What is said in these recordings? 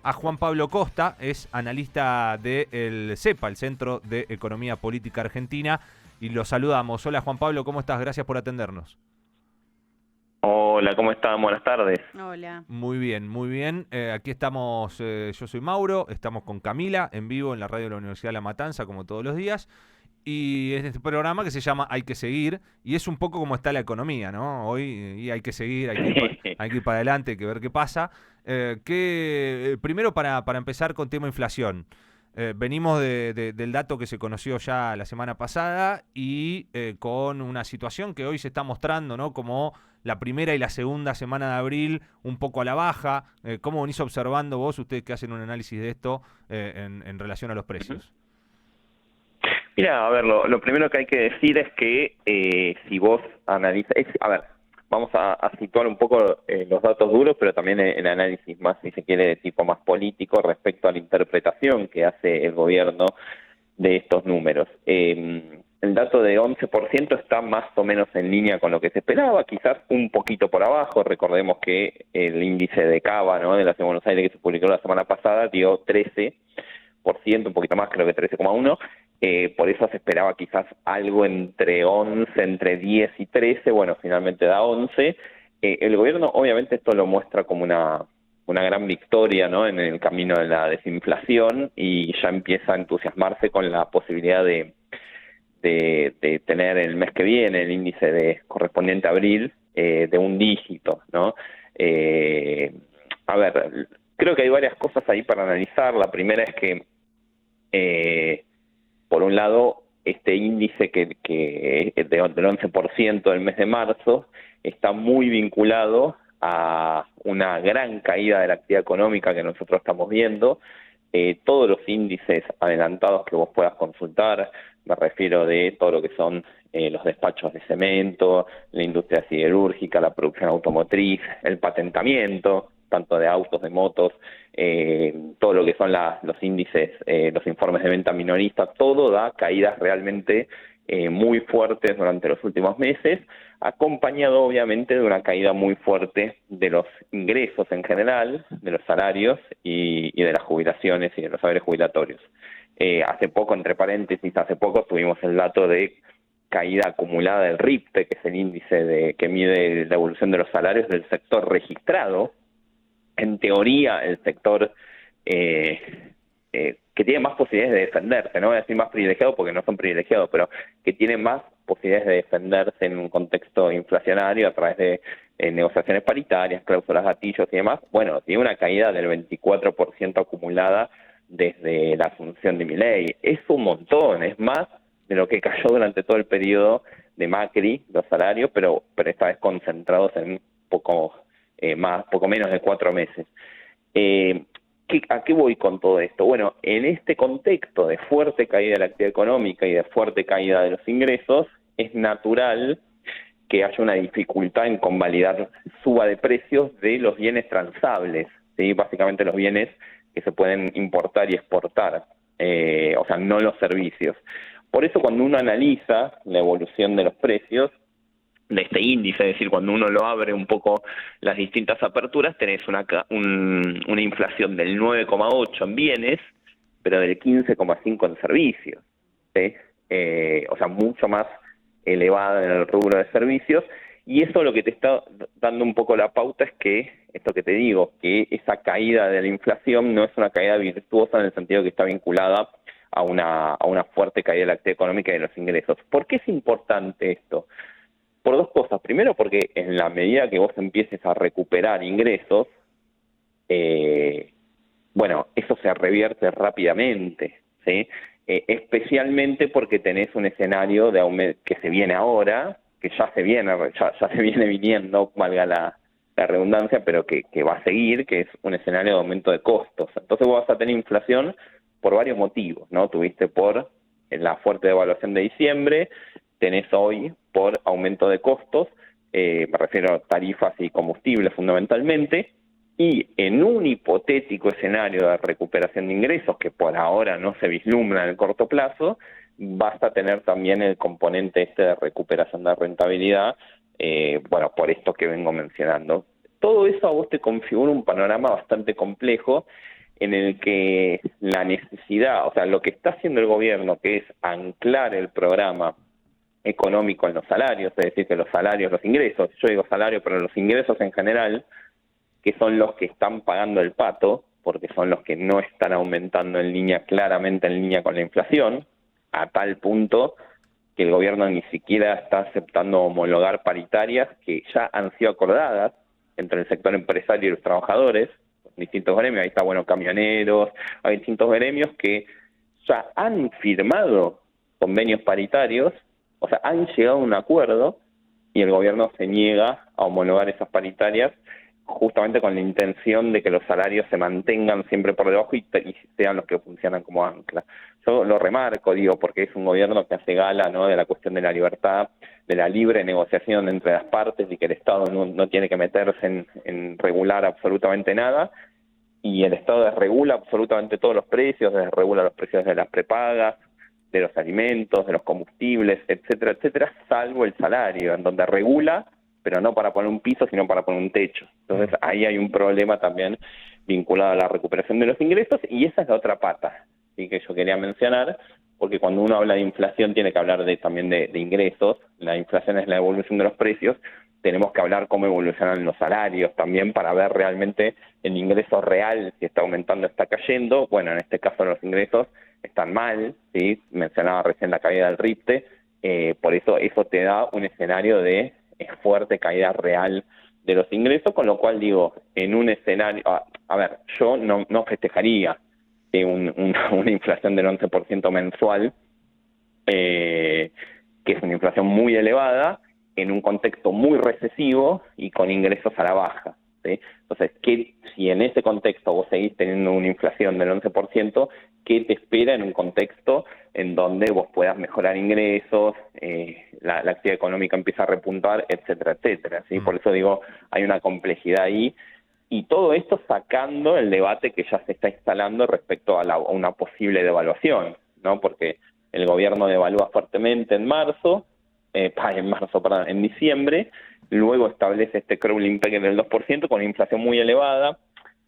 a Juan Pablo Costa, es analista del CEPA, el Centro de Economía Política Argentina, y lo saludamos. Hola Juan Pablo, ¿cómo estás? Gracias por atendernos. Hola, ¿cómo están? Buenas tardes. Hola. Muy bien, muy bien. Aquí estamos, yo soy Mauro, estamos con Camila en vivo en la radio de la Universidad de La Matanza, como todos los días. Y es este programa que se llama Hay que seguir, y es un poco como está la economía, ¿no? Hoy y hay que seguir, hay que ir para adelante, hay que ver qué pasa. Primero para empezar con tema inflación. Venimos del dato que se conoció ya la semana pasada y con una situación que hoy se está mostrando, ¿no? Como la primera y la segunda semana de abril un poco a la baja. ¿Cómo venís observando vos, ustedes que hacen un análisis de esto en relación a los precios? Mira, a ver, lo primero que hay que decir es que si vos analizas, vamos a situar un poco los datos duros, pero también el análisis más, si se quiere, de tipo más político respecto a la interpretación que hace el gobierno de estos números. El dato de 11% está más o menos en línea con lo que se esperaba, quizás un poquito por abajo. Recordemos que el índice de Cava, ¿no?, de la Ciudad de Buenos Aires, que se publicó la semana pasada, dio 13%, un poquito más, creo que 13,1%. Por eso se esperaba quizás algo entre 11, entre 10 y 13, bueno, finalmente da 11. El gobierno obviamente esto lo muestra como una gran victoria, ¿no?, en el camino de la desinflación, y ya empieza a entusiasmarse con la posibilidad de tener el mes que viene el índice correspondiente a abril de un dígito, ¿no? A ver, creo que hay varias cosas ahí para analizar. La primera es que por un lado, este índice que es del 11% del mes de marzo está muy vinculado a una gran caída de la actividad económica que nosotros estamos viendo. Todos los índices adelantados que vos puedas consultar, me refiero de todo lo que son los despachos de cemento, la industria siderúrgica, la producción automotriz, el patentamiento, tanto de autos, de motos, todo lo que son los índices, los informes de venta minorista, todo da caídas realmente muy fuertes durante los últimos meses, acompañado obviamente de una caída muy fuerte de los ingresos en general, de los salarios y de las jubilaciones y de los saberes jubilatorios. Hace poco, entre paréntesis, tuvimos el dato de caída acumulada del RIPTE, que es el índice que mide la evolución de los salarios del sector registrado. En teoría, el sector que tiene más posibilidades de defenderse, no voy a decir más privilegiado porque no son privilegiados, pero que tiene más posibilidades de defenderse en un contexto inflacionario a través de negociaciones paritarias, cláusulas gatillos y demás, bueno, tiene una caída del 24% acumulada desde la asunción de Milei. Es un montón, es más de lo que cayó durante todo el periodo de Macri, los salarios, pero esta vez concentrados en poco menos de 4 meses. ¿A qué voy con todo esto? Bueno, en este contexto de fuerte caída de la actividad económica y de fuerte caída de los ingresos, es natural que haya una dificultad en convalidar suba de precios de los bienes transables, ¿sí? Básicamente los bienes que se pueden importar y exportar, o sea, no los servicios. Por eso cuando uno analiza la evolución de los precios de este índice, es decir, cuando uno lo abre un poco las distintas aperturas, tenés una inflación del 9,8 en bienes, pero del 15,5 en servicios, ¿sí? O sea, mucho más elevada en el rubro de servicios, y eso lo que te está dando un poco la pauta es que, esto que te digo, que esa caída de la inflación no es una caída virtuosa en el sentido que está vinculada a una fuerte caída de la actividad económica y de los ingresos. ¿Por qué es importante esto? Por dos cosas. Primero, porque en la medida que vos empieces a recuperar ingresos, bueno, eso se revierte rápidamente, ¿sí? Especialmente porque tenés un escenario que se viene ahora, que ya se viene viniendo, valga la redundancia, pero que va a seguir, que es un escenario de aumento de costos. Entonces vos vas a tener inflación por varios motivos, ¿no? Tuviste por la fuerte devaluación de diciembre, tenés hoy por aumento de costos, me refiero a tarifas y combustibles fundamentalmente, y en un hipotético escenario de recuperación de ingresos, que por ahora no se vislumbra en el corto plazo, vas a tener también el componente de recuperación de rentabilidad, bueno, por esto que vengo mencionando. Todo eso a vos te configura un panorama bastante complejo, en el que la necesidad, o sea, lo que está haciendo el gobierno, que es anclar el programa económico en los salarios, es decir, que los salarios, los ingresos, yo digo salario, pero los ingresos en general, que son los que están pagando el pato, porque son los que no están aumentando en línea, claramente en línea con la inflación, a tal punto que el gobierno ni siquiera está aceptando homologar paritarias que ya han sido acordadas entre el sector empresario y los trabajadores, distintos gremios, ahí está, bueno, camioneros, hay distintos gremios que ya han firmado convenios paritarios, o sea, han llegado a un acuerdo y el gobierno se niega a homologar esas paritarias justamente con la intención de que los salarios se mantengan siempre por debajo y sean los que funcionan como ancla. Yo lo remarco, digo, porque es un gobierno que hace gala, ¿no?, de la cuestión de la libertad, de la libre negociación entre las partes y que el Estado no tiene que meterse en regular absolutamente nada, y el Estado desregula absolutamente todos los precios, desregula los precios de las prepagas, de los alimentos, de los combustibles, etcétera, etcétera, salvo el salario, en donde regula, pero no para poner un piso, sino para poner un techo. Entonces ahí hay un problema también vinculado a la recuperación de los ingresos, y esa es la otra pata, ¿sí?, que yo quería mencionar, porque cuando uno habla de inflación tiene que hablar también de ingresos. La inflación es la evolución de los precios, tenemos que hablar cómo evolucionan los salarios también para ver realmente el ingreso real, si está aumentando o está cayendo. Bueno, en este caso los ingresos están mal, ¿sí? Mencionaba recién la caída del RIPTE, por eso te da un escenario de fuerte caída real de los ingresos, con lo cual digo, en un escenario, a ver, yo no festejaría una inflación del 11% mensual, que es una inflación muy elevada, en un contexto muy recesivo y con ingresos a la baja, ¿sí? Entonces, si en ese contexto vos seguís teniendo una inflación del 11%, ¿qué te espera en un contexto en donde vos puedas mejorar ingresos, la actividad económica empieza a repuntar, etcétera, etcétera, ¿sí? Por eso digo, hay una complejidad ahí, y todo esto sacando el debate que ya se está instalando respecto a una posible devaluación, ¿no? Porque el gobierno devalúa fuertemente en diciembre, luego establece este crawling peg del 2% con una inflación muy elevada.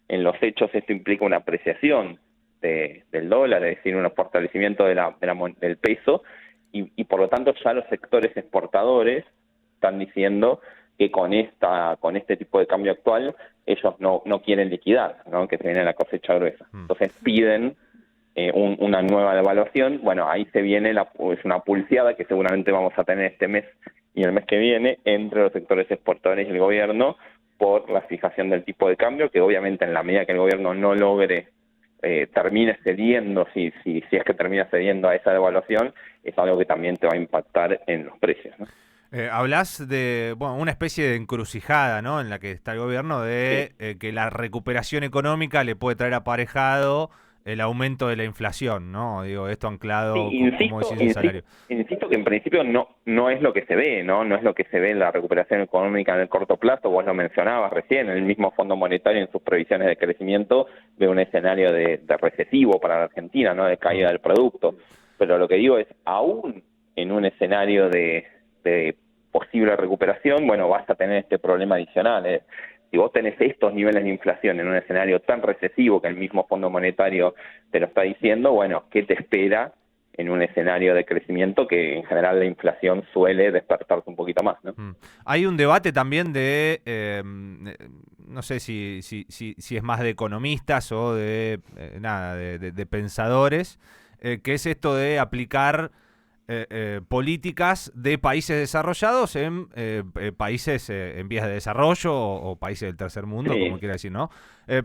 En los hechos esto implica una apreciación del dólar, es decir, un fortalecimiento del peso, y por lo tanto ya los sectores exportadores están diciendo que con este tipo de cambio actual ellos no quieren liquidar, ¿no?, que se viene la cosecha gruesa. Entonces piden una nueva devaluación. Bueno, ahí se viene es una pulseada que seguramente vamos a tener este mes y el mes que viene entre los sectores exportadores y el gobierno por la fijación del tipo de cambio, que obviamente en la medida que el gobierno no logre termine cediendo, si es que termina cediendo a esa devaluación, es algo que también te va a impactar en los precios, ¿no? Hablas de una especie de encrucijada, ¿no?, en la que está el gobierno de que la recuperación económica le puede traer aparejado el aumento de la inflación, ¿no? Digo, esto anclado, Sí, como decís, el salario. insisto que en principio no es lo que se ve, ¿no? No es lo que se ve en la recuperación económica en el corto plazo. Vos lo mencionabas recién, el mismo Fondo Monetario en sus previsiones de crecimiento ve un escenario de recesivo para la Argentina, ¿no?, de caída del producto. Pero lo que digo es, aún en un escenario de posible recuperación, bueno, vas a tener este problema adicional. Si vos tenés estos niveles de inflación en un escenario tan recesivo que el mismo Fondo Monetario te lo está diciendo, bueno, ¿qué te espera en un escenario de crecimiento que en general la inflación suele despertarse un poquito más, ¿no? Hay un debate también no sé si es más de economistas o de pensadores, que es esto de aplicar políticas de países desarrollados en países en vías de desarrollo o países del tercer mundo, Sí. como quiera decir, ¿no?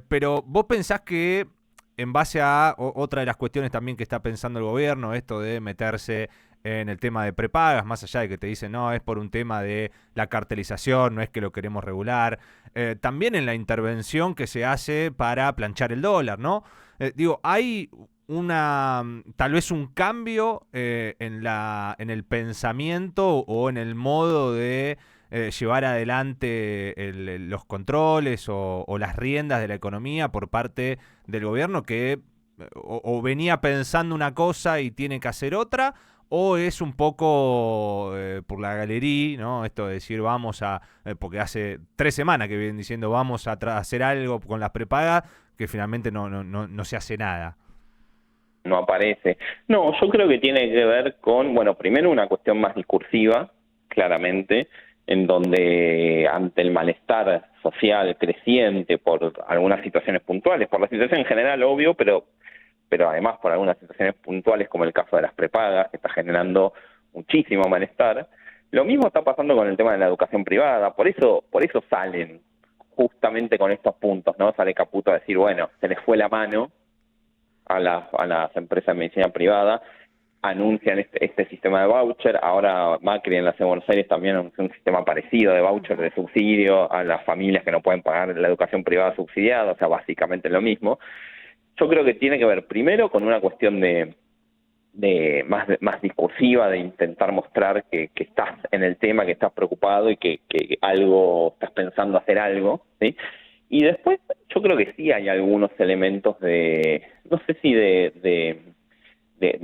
Pero vos pensás que en base a otra de las cuestiones también que está pensando el gobierno, esto de meterse en el tema de prepagas, más allá de que te dicen, no, es por un tema de la cartelización, no es que lo queremos regular, también en la intervención que se hace para planchar el dólar, ¿no? Hay tal vez un cambio en el pensamiento o en el modo de llevar adelante los controles o las riendas de la economía por parte del gobierno, que o venía pensando una cosa y tiene que hacer otra, o es un poco por la galería, ¿no? Esto de decir porque hace 3 semanas que vienen diciendo vamos a hacer algo con las prepagas, que finalmente no se hace nada. No aparece. No, yo creo que tiene que ver con, bueno, primero una cuestión más discursiva, claramente, en donde ante el malestar social creciente por algunas situaciones puntuales, por la situación en general, obvio, pero además por algunas situaciones puntuales como el caso de las prepagas, que está generando muchísimo malestar. Lo mismo está pasando con el tema de la educación privada, por eso salen justamente con estos puntos, ¿no? Sale Caputo a decir, bueno, se les fue la mano a las empresas de medicina privada, anuncian este sistema de voucher, ahora Macri en la ciudad de Buenos Aires también anunció un sistema parecido de voucher de subsidio a las familias que no pueden pagar la educación privada subsidiada, o sea, básicamente lo mismo. Yo creo que tiene que ver primero con una cuestión de más discursiva, de intentar mostrar que estás en el tema, que estás preocupado y que algo, estás pensando hacer algo, ¿sí? Y después yo creo que sí hay algunos elementos no sé si de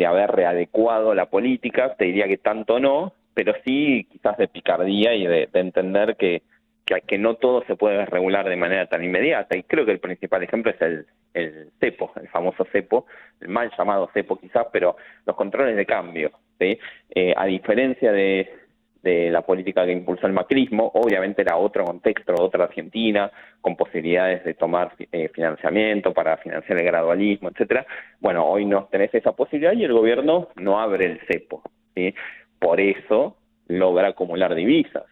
haber readecuado la política, te diría que tanto no, pero sí quizás de picardía y de entender que no todo se puede regular de manera tan inmediata. Y creo que el principal ejemplo es el cepo, el famoso cepo, el mal llamado cepo quizás, pero los controles de cambio, ¿sí? A diferencia de la política que impulsó el macrismo, obviamente era otro contexto, otra Argentina, con posibilidades de tomar financiamiento para financiar el gradualismo, etcétera. Bueno, hoy no tenés esa posibilidad y el gobierno no abre el cepo, ¿sí? Por eso logra acumular divisas.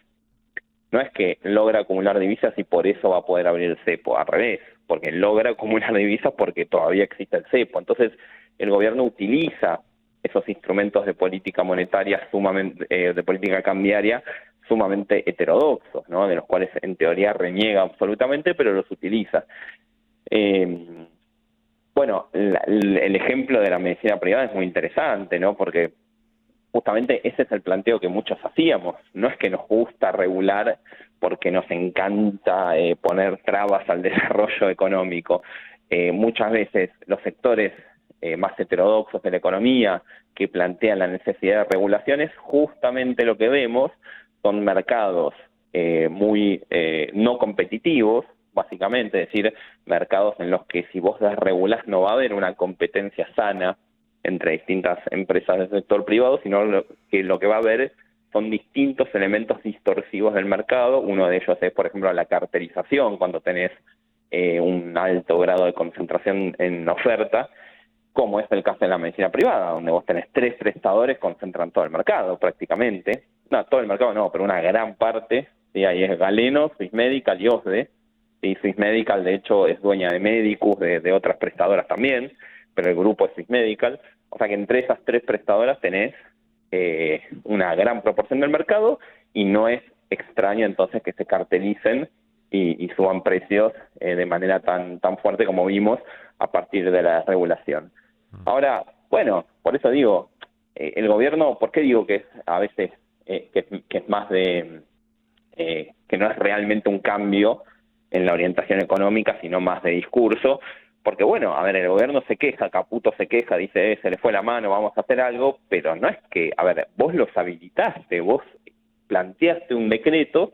No es que logra acumular divisas y por eso va a poder abrir el cepo, al revés, porque logra acumular divisas porque todavía existe el cepo. Entonces, el gobierno utiliza esos instrumentos de política monetaria de política cambiaria sumamente heterodoxos, ¿no? De los cuales en teoría reniega absolutamente, pero los utiliza. Bueno, el ejemplo de la medicina privada es muy interesante, ¿no? Porque justamente ese es el planteo que muchos hacíamos. No es que nos gusta regular porque nos encanta poner trabas al desarrollo económico. Muchas veces los sectores más heterodoxos de la economía que plantean la necesidad de regulaciones, justamente lo que vemos son mercados muy no competitivos, básicamente, es decir, mercados en los que si vos desregulás no va a haber una competencia sana entre distintas empresas del sector privado, sino que lo que va a haber son distintos elementos distorsivos del mercado. Uno de ellos es, por ejemplo, la cartelización, cuando tenés un alto grado de concentración en oferta, como es el caso de la medicina privada, donde vos tenés 3 prestadores, concentran todo el mercado prácticamente. No, todo el mercado no, pero una gran parte, ¿sí? Ahí es Galeno, Swiss Medical y OSDE. Y Swiss Medical, de hecho, es dueña de Medicus, de otras prestadoras también, pero el grupo es Swiss Medical. O sea que entre esas 3 prestadoras tenés una gran proporción del mercado y no es extraño entonces que se cartelicen y suban precios de manera tan fuerte como vimos a partir de la regulación. Ahora, bueno, por eso digo, el gobierno, ¿por qué digo que es a veces que es más de que no es realmente un cambio en la orientación económica, sino más de discurso? Porque bueno, a ver, el gobierno se queja, Caputo se queja, dice, se le fue la mano, vamos a hacer algo, pero no es que, a ver, vos los habilitaste, vos planteaste un decreto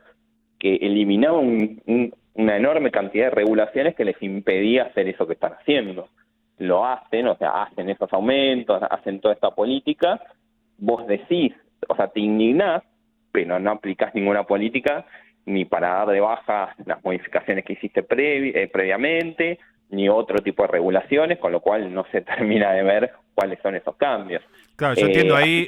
que eliminaba una enorme cantidad de regulaciones que les impedía hacer eso que están haciendo. Lo hacen, o sea, hacen esos aumentos, hacen toda esta política, vos decís, o sea, te indignás, pero no aplicás ninguna política ni para dar de baja las modificaciones que hiciste previamente, ni otro tipo de regulaciones, con lo cual no se termina de ver cuáles son esos cambios. Claro, yo entiendo ahí,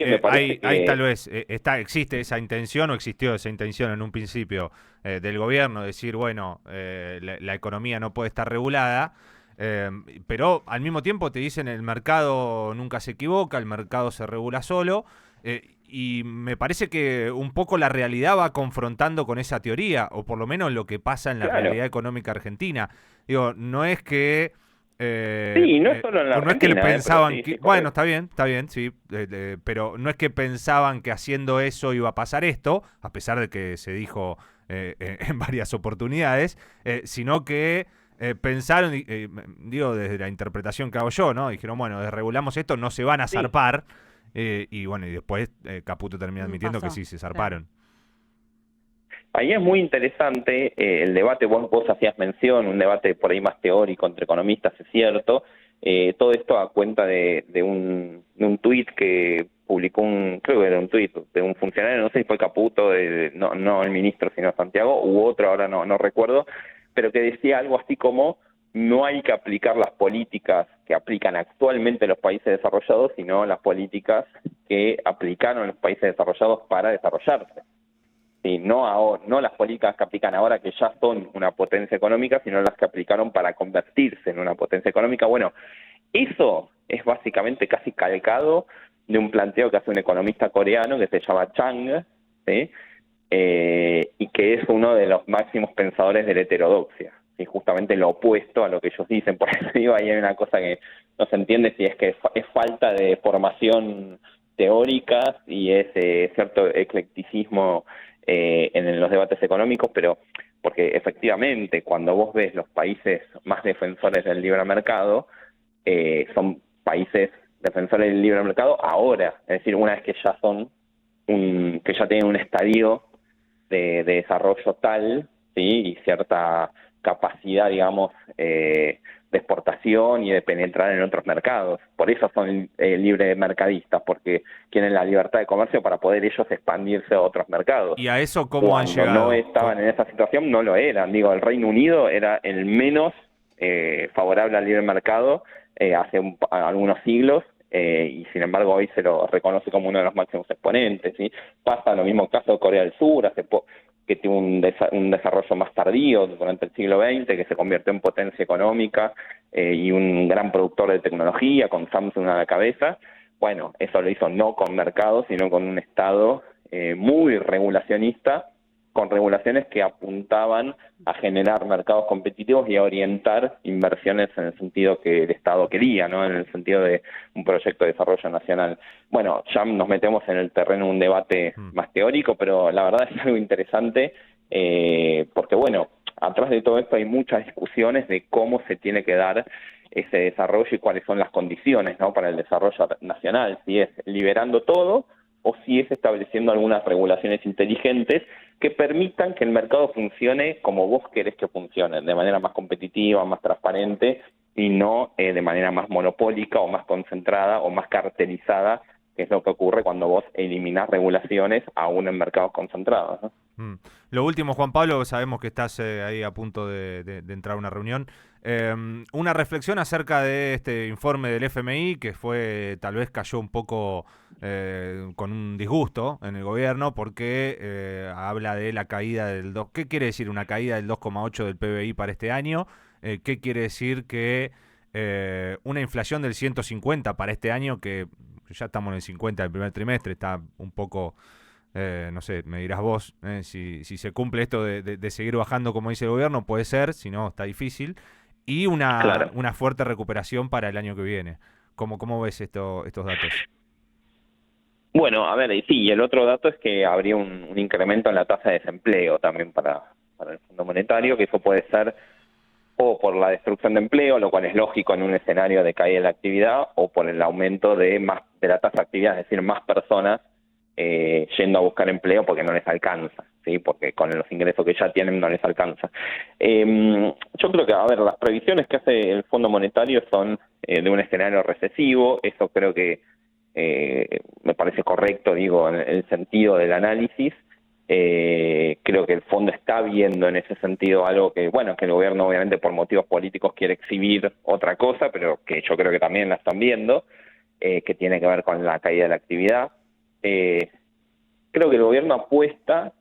ahí tal vez existe esa intención o existió esa intención en un principio del gobierno, decir, bueno, la economía no puede estar regulada, pero al mismo tiempo te dicen el mercado nunca se equivoca, el mercado se regula solo, y me parece que un poco la realidad va confrontando con esa teoría, o por lo menos lo que pasa en la realidad económica argentina. Digo, no es que... sí, no es solo en la no es que Argentina, pensaban sí, que... Bueno, está bien, sí, pero no es que pensaban que haciendo eso iba a pasar esto, a pesar de que se dijo en varias oportunidades, sino que pensaron, digo, desde la interpretación que hago yo, ¿no? Dijeron, bueno, desregulamos esto, no se van a zarpar, y bueno, y después Caputo termina admitiendo que sí, se zarparon. ahí es muy interesante el debate, vos hacías mención, un debate por ahí más teórico entre economistas, es cierto, todo esto a cuenta de un tuit que publicó creo que era un tuit de un funcionario, no sé si fue Caputo, no el ministro, sino Santiago, u otro, ahora no recuerdo, pero que decía algo así como: no hay que aplicar las políticas que aplican actualmente los países desarrollados, sino las políticas que aplicaron los países desarrollados para desarrollarse. Sí, no las políticas que aplican ahora, que ya son una potencia económica, sino las que aplicaron para convertirse en una potencia económica. Bueno, eso es básicamente casi calcado de un planteo que hace un economista coreano que se llama Chang, ¿sí? Y que es uno de los máximos pensadores de la heterodoxia, ¿sí? Justamente lo opuesto a lo que ellos dicen. Por eso digo, ahí hay una cosa que no se entiende, si es que es falta de formación teórica y es cierto eclecticismo en los debates económicos, pero porque efectivamente cuando vos ves los países más defensores del libre mercado, son países defensores del libre mercado ahora, es decir, una vez que ya que ya tienen un estadio de desarrollo tal, ¿sí? Y cierta capacidad, digamos, de exportación y de penetrar en otros mercados. Por eso son libre mercadistas, porque quieren la libertad de comercio para poder ellos expandirse a otros mercados. ¿Y a eso cómo han Cuando llegado? no estaban en esa situación, no lo eran. Digo, el Reino Unido era el menos favorable al libre mercado hace algunos siglos, y sin embargo hoy se lo reconoce como uno de los máximos exponentes, ¿sí? Pasa lo mismo caso de Corea del Sur, que tuvo un desarrollo más tardío durante el siglo XX, que se convirtió en potencia económica y un gran productor de tecnología, con Samsung a la cabeza. Bueno, eso lo hizo no con mercados, sino con un Estado muy regulacionista, con regulaciones que apuntaban a generar mercados competitivos y a orientar inversiones en el sentido que el Estado quería, ¿no? En el sentido de un proyecto de desarrollo nacional. Bueno, ya nos metemos en el terreno de un debate más teórico, pero la verdad es algo interesante, porque bueno, atrás de todo esto hay muchas discusiones de cómo se tiene que dar ese desarrollo y cuáles son las condiciones, ¿no? Para el desarrollo nacional, si es liberando todo o si es estableciendo algunas regulaciones inteligentes que permitan que el mercado funcione como vos querés que funcione, de manera más competitiva, más transparente y no de manera más monopólica o más concentrada o más cartelizada, que es lo que ocurre cuando vos eliminás regulaciones aún en mercados concentrados, ¿no? Lo último, Juan Pablo, sabemos que estás ahí a punto de entrar a una reunión. Una reflexión acerca de este informe del FMI, que tal vez cayó un poco con un disgusto en el gobierno, porque habla de la caída del 2. ¿Qué quiere decir una caída del 2,8 del PBI para este año? ¿Qué quiere decir que una inflación del 150 para este año, que ya estamos en el 50 del primer trimestre, está un poco... no sé, me dirás vos, si se cumple esto de seguir bajando como dice el gobierno, puede ser, si no, está difícil. Y Claro. una fuerte recuperación para el año que viene. ¿Cómo ves estos datos? Bueno, a ver, y sí, y el otro dato es que habría un incremento en la tasa de desempleo también para el Fondo Monetario, que eso puede ser o por la destrucción de empleo, lo cual es lógico en un escenario de caída de la actividad, o por el aumento de la tasa de actividad, es decir, más personas yendo a buscar empleo porque no les alcanza, ¿sí? Porque con los ingresos que ya tienen no les alcanza. Yo creo que, a ver, las previsiones que hace el Fondo Monetario son de un escenario recesivo, eso creo que me parece correcto, digo, en el sentido del análisis. Creo que el fondo está viendo en ese sentido algo que, bueno, que el gobierno obviamente por motivos políticos quiere exhibir otra cosa, pero que yo creo que también la están viendo, que tiene que ver con la caída de la actividad. Creo que el gobierno apuesta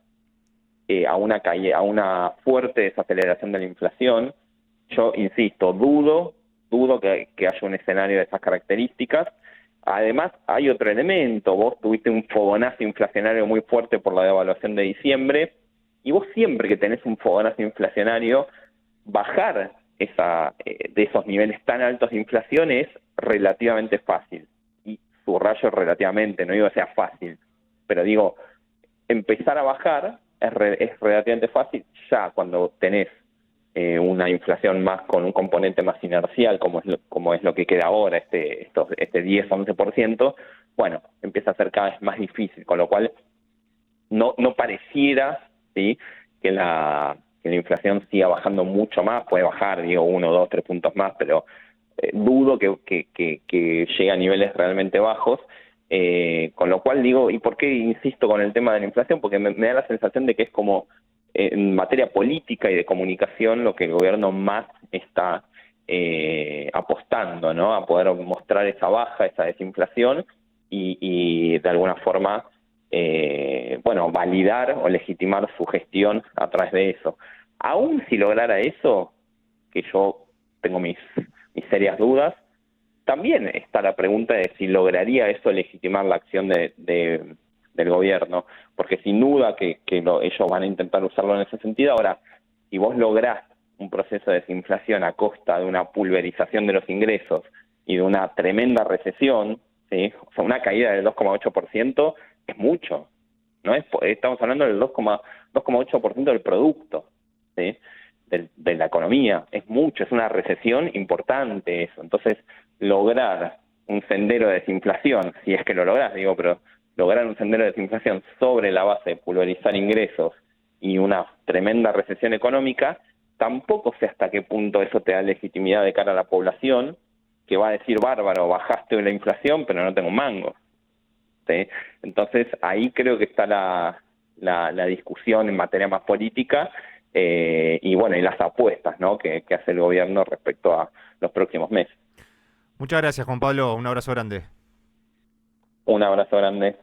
a una fuerte desaceleración de la inflación. Yo insisto, dudo que haya un escenario de esas características. Además, hay otro elemento. Vos tuviste un fogonazo inflacionario muy fuerte por la devaluación de diciembre, y vos siempre que tenés un fogonazo inflacionario, bajar de esos niveles tan altos de inflación es relativamente fácil. Y subrayo relativamente, no digo que sea fácil, pero digo, empezar a bajar es relativamente fácil ya cuando tenés una inflación más con un componente más inercial, como es lo que queda ahora, este 10-11%, bueno, empieza a ser cada vez más difícil, con lo cual no pareciera, ¿sí?, que la inflación siga bajando mucho más, puede bajar, digo, 1, 2, 3 puntos más, pero dudo que llegue a niveles realmente bajos, con lo cual digo, ¿y por qué insisto con el tema de la inflación? Porque me da la sensación de que es como en materia política y de comunicación lo que el gobierno más está apostando, ¿no? A poder mostrar esa baja, esa desinflación y de alguna forma, bueno, validar o legitimar su gestión a través de eso. Aún si lograra eso, que yo tengo mis serias dudas, también está la pregunta de si lograría eso legitimar la acción del gobierno, porque sin duda que ellos van a intentar usarlo en ese sentido. Ahora, si vos lográs un proceso de desinflación a costa de una pulverización de los ingresos y de una tremenda recesión, ¿sí? O sea, una caída del 2,8% es mucho, ¿no? Estamos hablando del 2,8% del producto, ¿sí? De la economía, es mucho, es una recesión importante eso. Entonces, lograr un sendero de desinflación, si es que lo lográs, digo, pero lograr un sendero de desinflación sobre la base de pulverizar ingresos y una tremenda recesión económica, tampoco sé hasta qué punto eso te da legitimidad de cara a la población, que va a decir, bárbaro, bajaste la inflación, pero no tengo un mango, ¿sí? Entonces, ahí creo que está la discusión en materia más política, y bueno, y las apuestas, ¿no?, que hace el gobierno respecto a los próximos meses. Muchas gracias, Juan Pablo. Un abrazo grande. Un abrazo grande.